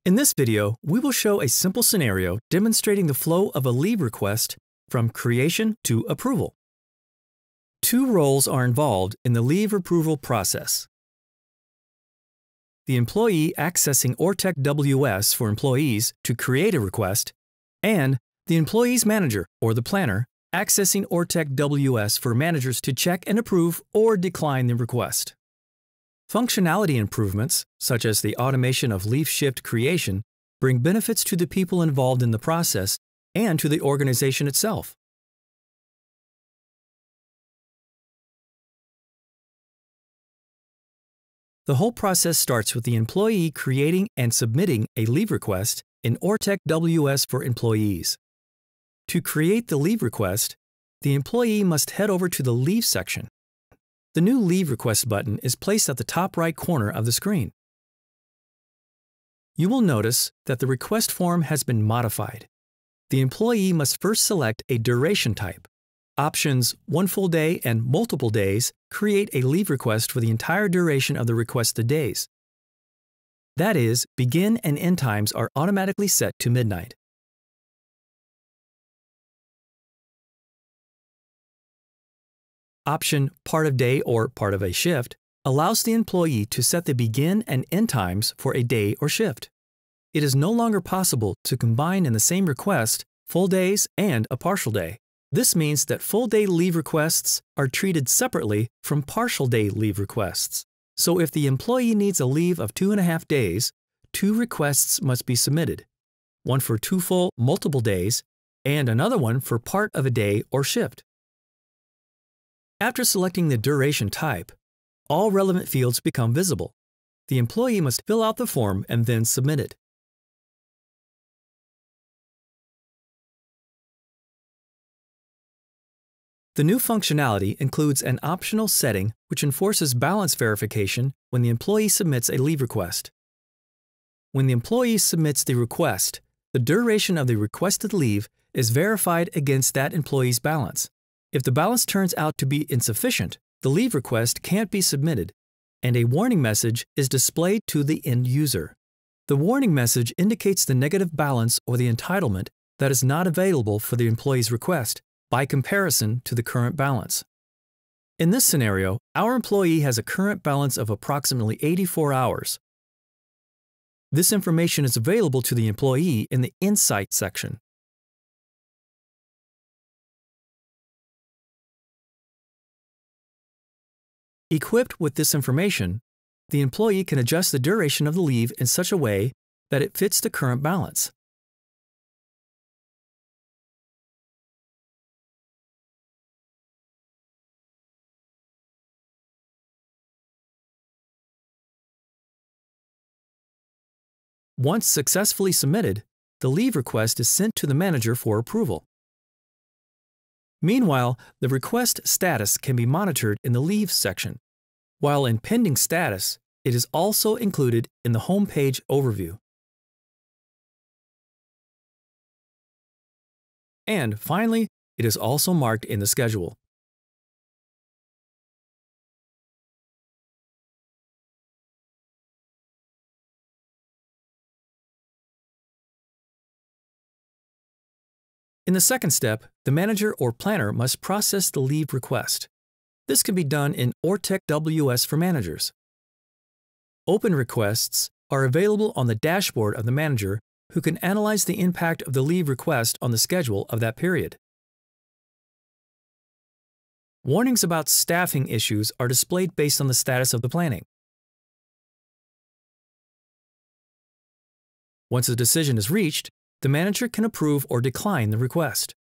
In this video, we will show a simple scenario demonstrating the flow of a leave request from creation to approval. Two roles are involved in the leave approval process: the employee accessing ORTEC WS for employees to create a request, and the employee's manager or the planner accessing ORTEC WS for managers to check and approve or decline the request. Functionality improvements, such as the automation of leave shift creation, bring benefits to the people involved in the process and to the organization itself. The whole process starts with the employee creating and submitting a leave request in ORTEC WS for employees. To create the leave request, the employee must head over to the Leave section. The new Leave Request button is placed at the top right corner of the screen. You will notice that the request form has been modified. The employee must first select a duration type. Options 1 full day and multiple days create a leave request for the entire duration of the requested days. That is, begin and end times are automatically set to midnight. Option part of day or part of a shift allows the employee to set the begin and end times for a day or shift. It is no longer possible to combine in the same request full days and a partial day. This means that full day leave requests are treated separately from partial day leave requests. So if the employee needs a leave of 2.5 days, 2 requests must be submitted, one for 2 full multiple days and another one for part of a day or shift. After selecting the duration type, all relevant fields become visible. The employee must fill out the form and then submit it. The new functionality includes an optional setting which enforces balance verification when the employee submits a leave request. When the employee submits the request, the duration of the requested leave is verified against that employee's balance. If the balance turns out to be insufficient, the leave request can't be submitted, and a warning message is displayed to the end user. The warning message indicates the negative balance or the entitlement that is not available for the employee's request by comparison to the current balance. In this scenario, our employee has a current balance of approximately 84 hours. This information is available to the employee in the Insight section. Equipped with this information, the employee can adjust the duration of the leave in such a way that it fits the current balance. Once successfully submitted, the leave request is sent to the manager for approval. Meanwhile, the request status can be monitored in the Leave section. While in pending status, it is also included in the home page overview. And finally, it is also marked in the schedule. In the second step, the manager or planner must process the leave request. This can be done in ORTEC WS for managers. Open requests are available on the dashboard of the manager, who can analyze the impact of the leave request on the schedule of that period. Warnings about staffing issues are displayed based on the status of the planning. Once a decision is reached, the manager can approve or decline the request.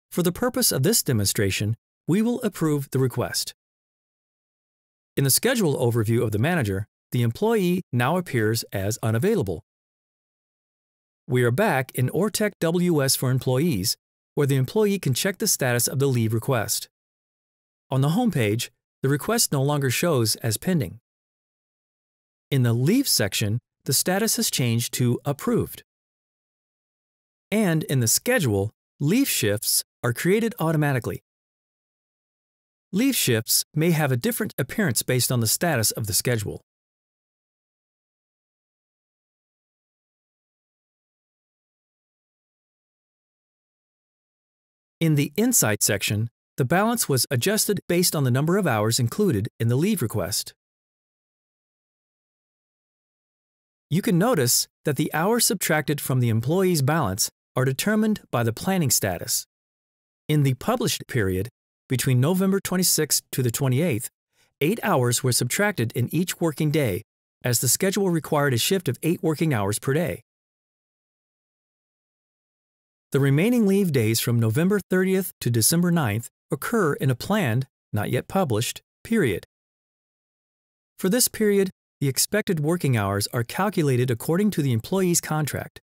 For the purpose of this demonstration, we will approve the request. In the schedule overview of the manager, the employee now appears as unavailable. We are back in ORTEC WS for employees, where the employee can check the status of the leave request. On the home page, the request no longer shows as pending. In the Leave section, the status has changed to Approved. And in the schedule, leave shifts are created automatically. Leave shifts may have a different appearance based on the status of the schedule. In the Insight section, the balance was adjusted based on the number of hours included in the leave request. You can notice that the hours subtracted from the employee's balance are determined by the planning status. In the published period, between November 26th to the 28th, 8 hours were subtracted in each working day, as the schedule required a shift of 8 working hours per day. The remaining leave days from November 30th to December 9th occur in a planned, not yet published, period. For this period, the expected working hours are calculated according to the employee's contract.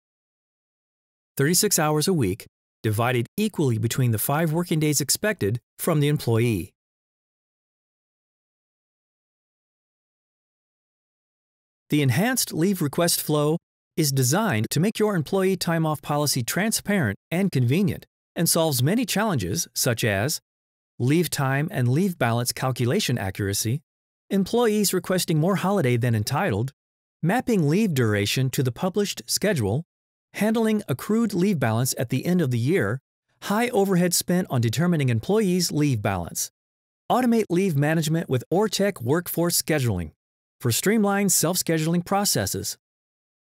36 hours a week, divided equally between the 5 working days expected from the employee. The enhanced leave request flow is designed to make your employee time-off policy transparent and convenient, and solves many challenges such as leave time and leave balance calculation accuracy, employees requesting more holiday than entitled, mapping leave duration to the published schedule, handling accrued leave balance at the end of the year, high overhead spent on determining employees' leave balance. Automate leave management with ORTEC Workforce Scheduling for streamlined self-scheduling processes.